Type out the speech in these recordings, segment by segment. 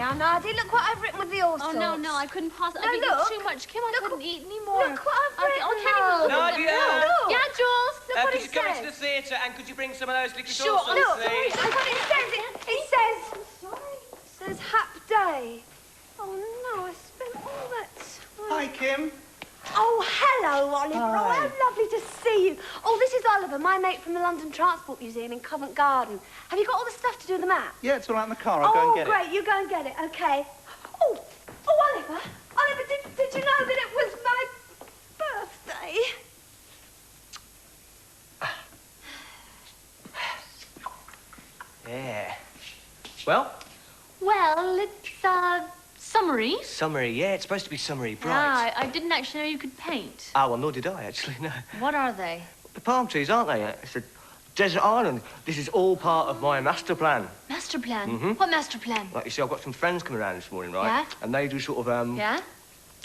now, Nadia. Look what I've written with the all sorts. Oh, no, I couldn't possibly. No, look. Too much. Kim, I couldn't eat any more. Look what I've written. I can't even look at them. Nadia! Look. Yeah, Jules? Look what could it you come says. into the theatre and could you bring some of those liquid Sure. sauces, Look, please? look what it says. It says... It says Hap Day. Oh, no, I spent all that time... Hi, Kim. Oh, hello, Oliver. Hi. Oh, how lovely to see you. Oh, this is Oliver, my mate from the London Transport Museum in Covent Garden. Have you got all the stuff to do the map? Yeah, it's all out in the car. I'll go and get great. You go and get it. OK. Oh, Oliver. Oliver, did you know that it was my birthday? Yeah. Well? Well, it's, summery. Summery, yeah, it's supposed to be summery, bright. Yeah, I didn't actually know you could paint. Ah, well, nor did I, actually, no. What are they? The palm trees, aren't they? It's a desert island. This is all part of my master plan. Master plan? Mm-hmm. What master plan? Like, you see, I've got some friends coming around this morning, right? Yeah? And they do sort of, Yeah?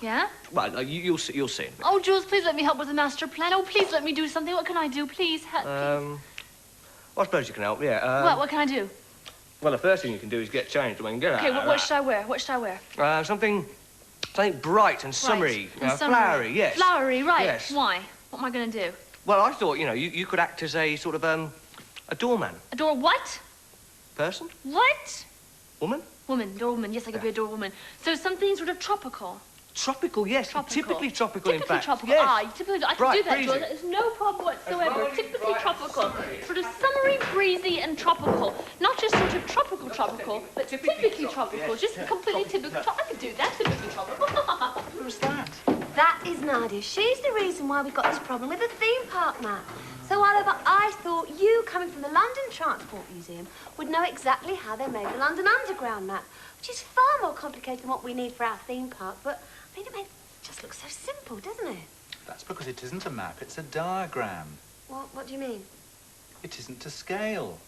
Yeah? Well, you'll see in a bit. Oh, Jules, please let me help with the master plan. Oh, please let me do something. What can I do? Please, help, please. Well, I suppose you can help, yeah. What can I do? Well, the first thing you can do is get changed. I mean, get out. Okay, what should I wear? What should I wear? Something bright and summery. Right. And summery. Flowery, yes. Flowery, right. Yes. Why? What am I going to do? Well, I thought, you could act as a sort of, a doorman. A door what? Person? What? Woman? Woman, doorwoman. Yes, I could be a doorwoman. So something sort of tropical. Tropical, yes. Tropical. Typically tropical, in fact. Tropical. Yes. Ah, typically, I can Bright, do that, breezy. Jules. There's no problem whatsoever. Typically tropical. Sort of summery, breezy, and tropical. Not just sort of tropical, but typically tropical. Just completely typical. I could do that, typically tropical. Who's that? That is Nadia. She's the reason why we've got this problem with the theme park map. So, Oliver, I thought you, coming from the London Transport Museum, would know exactly how they made the London Underground map, which is far more complicated than what we need for our theme park, but, I mean, it just looks so simple, doesn't it? That's because it isn't a map, it's a diagram. What do you mean? It isn't to scale.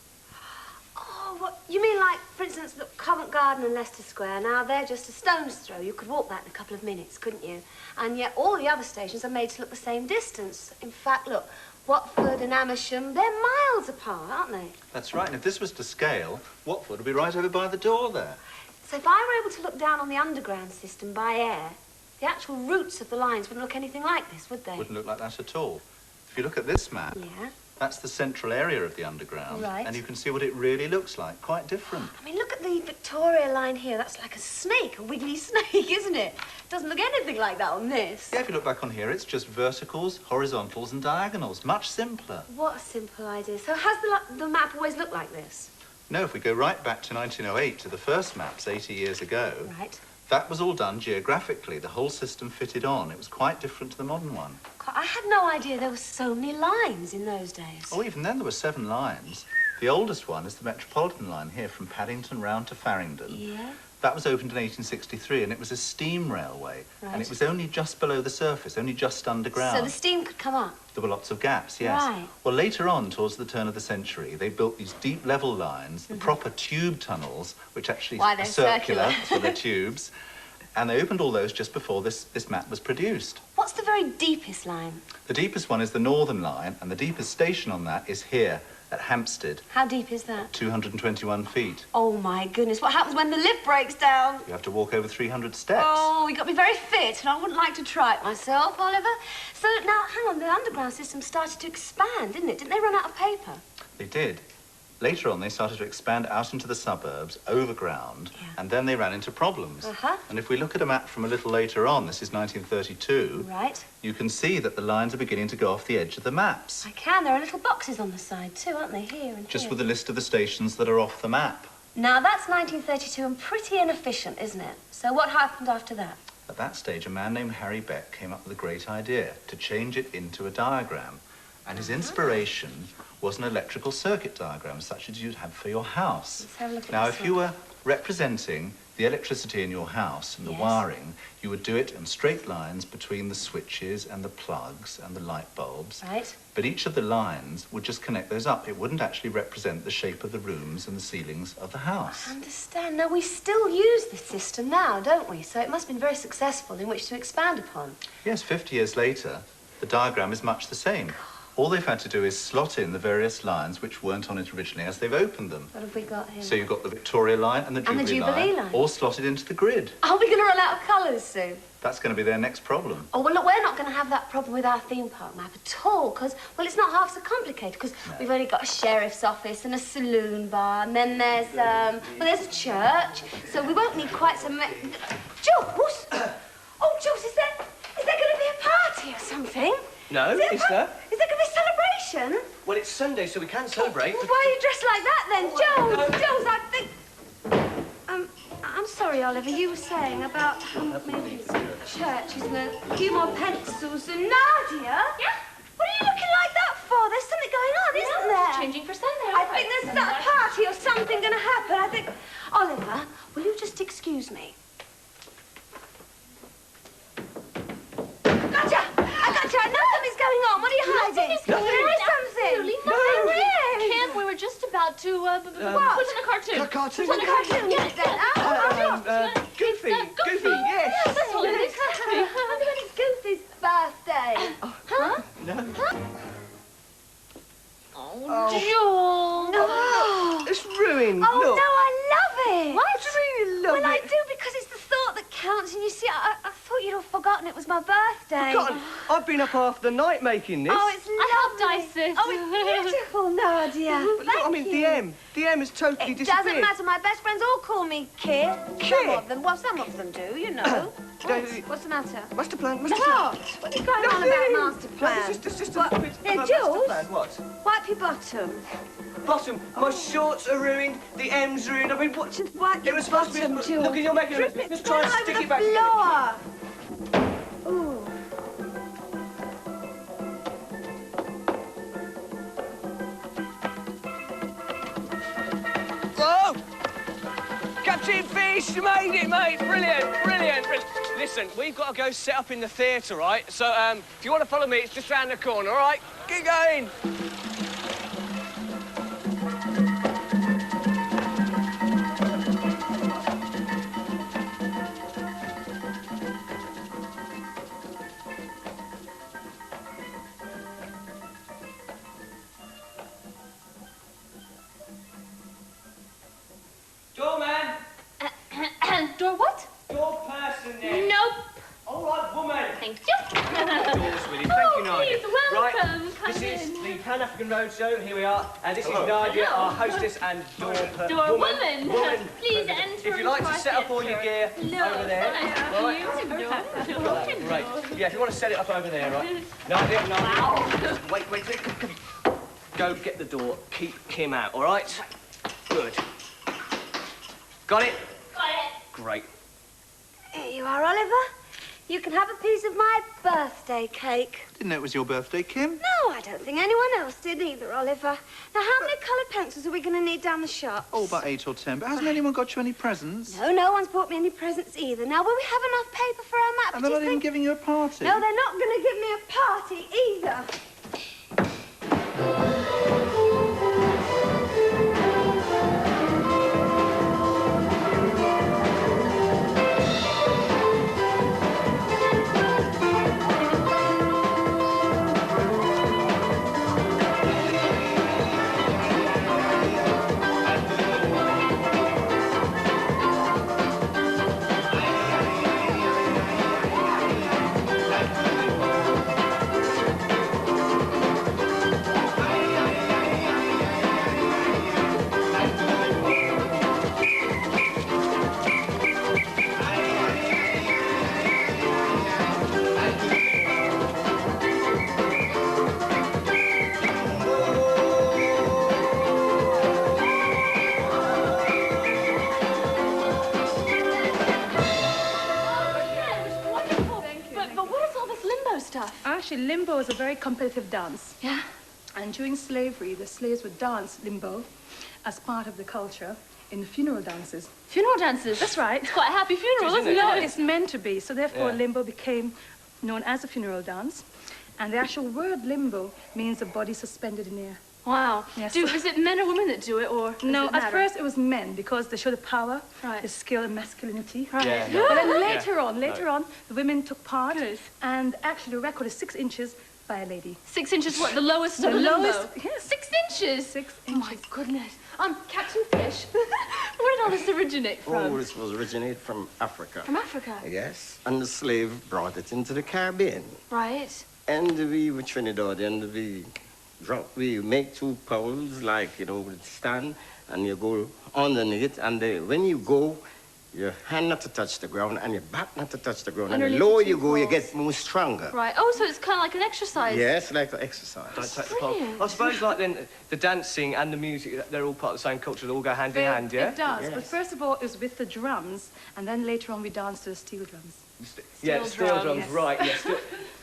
Oh, what? You mean like, for instance, look, Covent Garden and Leicester Square, now they're just a stone's throw. You could walk that in a couple of minutes, couldn't you? And yet all the other stations are made to look the same distance. In fact, look, Watford and Amersham, they're miles apart, aren't they? That's right, and if this was to scale, Watford would be right over by the door there. So if I were able to look down on the underground system by air, the actual routes of the lines wouldn't look anything like this, would they? Wouldn't look like that at all. If you look at this map, Yeah. that's the central area of the underground. Right. And you can see what it really looks like, quite different. I mean, look at the Victoria line here. That's like a snake, a wiggly snake, isn't it? Doesn't look anything like that on this. Yeah, if you look back on here, it's just verticals, horizontals and diagonals. Much simpler. What a simple idea. So has the map always looked like this? No, if we go right back to 1908, to the first maps 80 years ago, Right. that was all done geographically. The whole system fitted on. It was quite different to the modern one. God, I had no idea there were so many lines in those days. Oh, even then there were 7 lines. The oldest one is the Metropolitan line here from Paddington round to Farringdon. Yeah? That was opened in 1863 and it was a steam railway. Right. And it was only just below the surface, only just underground. So the steam could come up? There were lots of gaps, yes. Right. Well, later on, towards the turn of the century, they built these deep level lines, the proper tube tunnels, which actually Why, are they're circular, circular. so they're tubes. And they opened all those just before this map was produced. What's the very deepest line? The deepest one is the Northern Line, and the deepest station on that is here at Hampstead, How deep is that? 221 feet. Oh, my goodness. What happens when the lift breaks down? You have to walk over 300 steps. Oh, you got me very fit, and I wouldn't like to try it myself, Oliver. So, now, hang on, the underground system started to expand, didn't it? Didn't they run out of paper? They did. Later on, they started to expand out into the suburbs, overground, Yeah. and then they ran into problems. Uh-huh. And if we look at a map from a little later on, this is 1932, Right. you can see that the lines are beginning to go off the edge of the maps, I can. There are little boxes on the side, too, aren't they? Here and just here. with a list of the stations that are off the map. Now, that's 1932 and pretty inefficient, isn't it? So what happened after that? At that stage, a man named Harry Beck came up with a great idea to change it into a diagram. And his inspiration was an electrical circuit diagram, such as you'd have for your house. Let's have a look at Now, this if you one. were representing the electricity in your house and the Yes. wiring, you would do it in straight lines between the switches and the plugs and the light bulbs. Right. But each of the lines would just connect those up. It wouldn't actually represent the shape of the rooms and the ceilings of the house. I understand. Now, we still use this system now, don't we? So it must have been very successful in which to expand upon. Yes, 50 years later, the diagram is much the same. All they've had to do is slot in the various lines which weren't on it originally as they've opened them. What have we got here? So you've got the Victoria line and the Jubilee line, all slotted into the grid. Are we going to run out of colours soon? That's going to be their next problem. Oh, well, look, we're not going to have that problem with our theme park map at all, because, well, it's not half so complicated, because we've only got a sheriff's office and a saloon bar, and then there's, well, there's a church, so we won't need quite so many... Jules! Oh, Jules, is there going to be a party or something? No, is there? Is there going to be a celebration? Well, it's Sunday, so we can celebrate. Well, why are you dressed like that, then? Jules, I think... I'm sorry, Oliver, you were saying about maybe churches and a few more pencils and Nadia? Yeah? What are you looking like that for? There's something going on, isn't there? Changing for Sunday. I think there's a party or something going to happen. I think... Oliver, will you just excuse me? Gotcha! I know something's going on. What are you hiding? Nothing is going on. Absolutely nothing. Where? Kim, we were just about to, what? put in a cartoon. Cartoon? What a cartoon? Yes, Goofy. Goofy, yes. Yes, that's all it is. I wonder when it's Goofy's birthday. Huh? No. Oh, Jules. No. It's ruined. Oh, Look. no, I love it. What do you mean you love Well, I it? do, because it's the thought that counts. And you see, I thought you'd have forgotten it was my birthday. God, I've been up half the night making this. Oh, it's lovely. I helped dice it. Oh, it's beautiful, Nadia. But look, I mean, the M has totally It disappeared. doesn't matter. My best friends all call me Kid. Kid? Some of them do, you know. What's the matter? Master plan, What? What are you going on about master plan? It's just What? a bit Hey, of a Jules? master plan. What? Wipe your bottom. Bottom, my shorts are ruined, the M's ruined. I mean, what? Just wipe It your was supposed to bottom, be. Jules. Look, you're making Drip it. Just it try and down stick over it back the together. floor. Ooh. Oh! Captain Fish, you made it, mate. Brilliant, brilliant, brilliant. Listen, we've got to go set up in the theatre, right? So, if you want to follow me, it's just round the corner, all right? Keep going. Doorman! Door what? Door person there. Nope. All right, woman. Thank you. Doors with you. Thank you, Nadia. Please, welcome. Right, Come this is in. the Pan-African Roadshow. Here we are. And this is Nadia, Hello. our hostess and door Woman. Please enter. If you'd like to set up all your gear over there. Right. Right. Yeah, if you want to set it up over there, right? Nadia, Nadia. Wait. Come. Go get the door. Keep Kim out, all right? Good. Got it? Got it. Great. Here you are, Oliver. You can have a piece of my birthday cake. Didn't know it was your birthday, Kim? No, I don't think anyone else did either, Oliver. Now, how many coloured pencils are we going to need down the shop? Oh, about 8 or 10. But hasn't anyone got you any presents? No, no one's bought me any presents either. Now, will we have enough paper for our map? And do they're you not even think? giving you a party. No, they're not going to give me a party either. Actually, limbo is a very competitive dance. Yeah. And during slavery, the slaves would dance limbo as part of the culture in the funeral dances. Funeral dances. That's right. It's quite a happy funeral, isn't it? No, it's meant to be. So therefore, Yeah. limbo became known as a funeral dance. And the actual word limbo means a body suspended in air. Wow. Yes. Is it men or women that do it, or does No, it at matter? first it was men because they show the power, Right. the skill and masculinity. Right. Yeah. But then later on, the women took part. Good. And actually the record is 6 inches Fire Lady. 6 inches what? The lowest The of the limbo? lowest, yes. 6 inches? 6 Oh, my inches. goodness. Captain Fish, where did all this originate from? Oh, this was originated from Africa. From Africa? Yes, and the slave brought it into the Caribbean. Right. And we were Trinidadian, we make 2 poles, like, you know, with stand, and you go underneath, and when you go, your hand not to touch the ground, and your back not to touch the ground. And the lower you go, you get more stronger. Right. Oh, so it's kind of like an exercise. Yes, like the exercise. Don't take the pole. I suppose, like, then, the dancing and the music, they're all part of the same culture. They all go hand in hand, yeah? It does, Yes. but first of all, it was with the drums, and then later on we danced to the steel drums. Yeah, steel drums, yes. right, yes.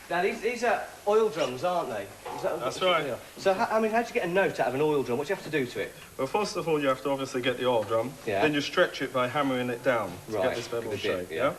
Now, these are oil drums, aren't they? That's right. They are? So, I mean, how do you get a note out of an oil drum? What do you have to do to it? Well, first of all, you have to obviously get the oil drum. Yeah. Then you stretch it by hammering it down to Right, get this bevel with a bit, shape, yeah.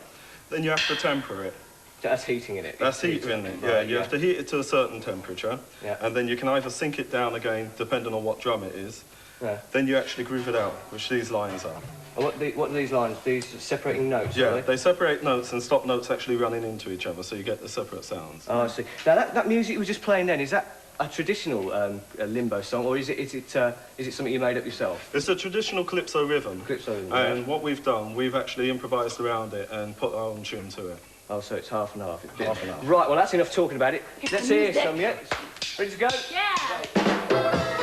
Then you have to temper it. That's heating in it. That's heating it, yeah. Right, You have to heat it to a certain temperature. Yeah. And then you can either sink it down again, depending on what drum it is. Yeah. Then you actually groove it out, which these lines are. And what are these lines? These separating notes, Yeah, are they separate notes and stop notes actually running into each other, so you get the separate sounds. Oh, I see. Now, that music you were just playing then, is that a traditional limbo song, or is it something you made up yourself? It's a traditional calypso rhythm. Calypso rhythm, And yeah. what we've done, we've actually improvised around it and put our own tune to it. Oh, so it's half and half. Half and half. Right, well, that's enough talking about it. Let's hear some, yeah? Ready to go? Yeah.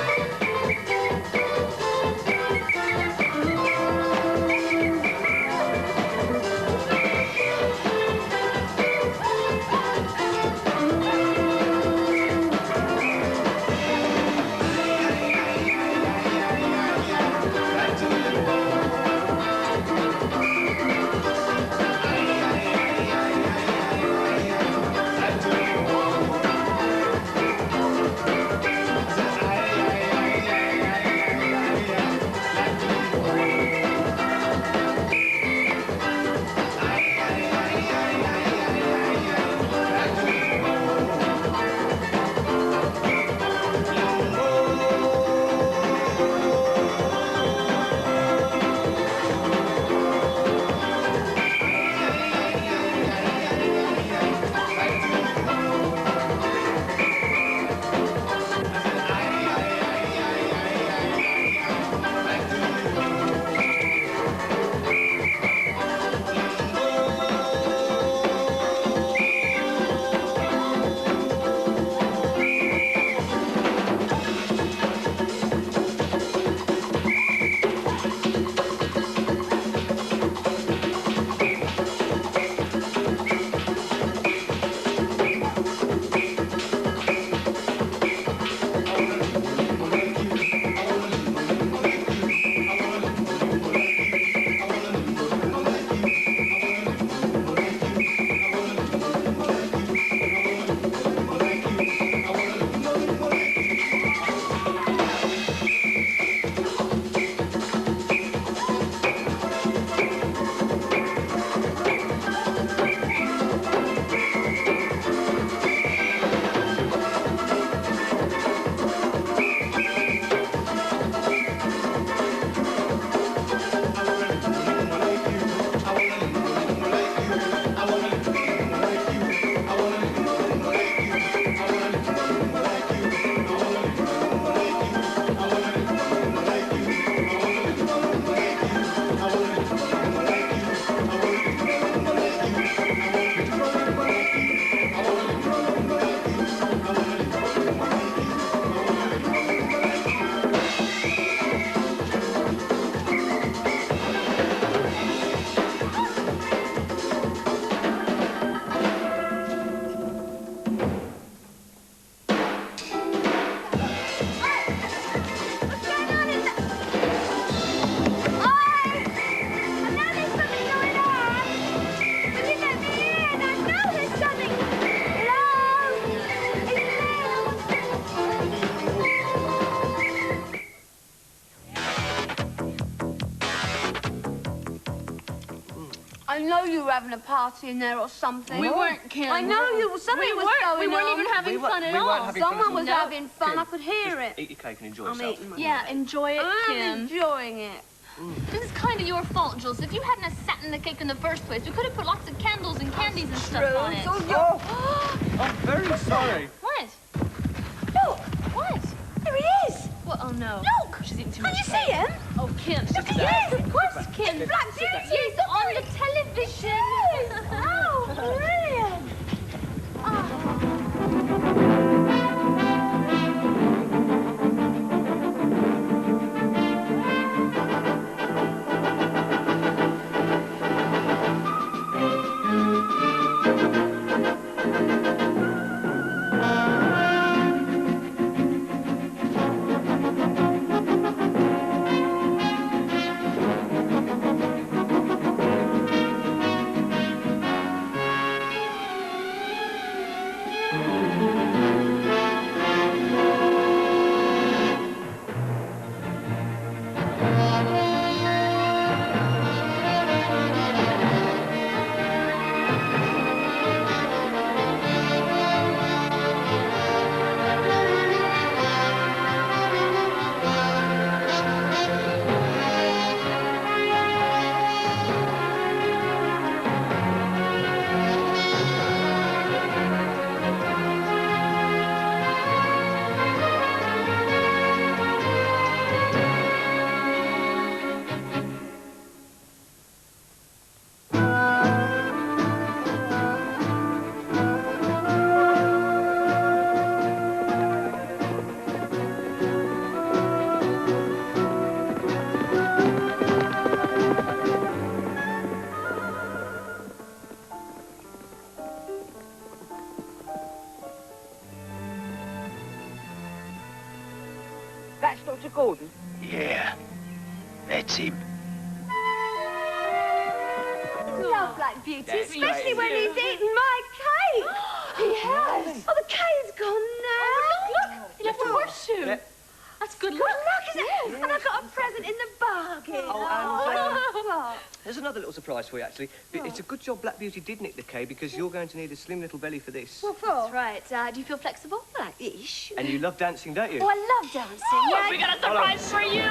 I know you were having a party in there or something. We weren't, Kim. I know you. Something was going on. We weren't even having fun at all. Someone was having fun. I could hear it. Eat your cake and enjoy I'm yourself. eating my Yeah, enjoy it, I'm Kim. enjoying it. This is kind of your fault, Jules. If you hadn't have sat in the cake in the first place, we could have put lots of candles and candies and stuff on it. So Oh, I'm very sorry. What? Oh, no. Look! She's eating too Can much you see cake. him? Oh, Kim. Look at yes, of course, Kim. It's Black Beauty. Yes, on the television. Yes. Oh, brilliant. That's Dr. Gordon? Yeah, that's him. Love Black Beauty, especially when he's eaten my cake. He has. Oh, the cake's gone now. Oh, look. He left a horseshoe. Yeah. That's good luck. Good luck, isn't it? And I've got a present in the bargain. Oh, and there's another little surprise for you, actually. It's a good job Black Beauty did nick the K, because you're going to need a slim little belly for this. What for? That's right. Do you feel flexible? Like ish. And you love dancing, don't you? Oh, I love dancing. Oh, Yeah. we got a surprise for you.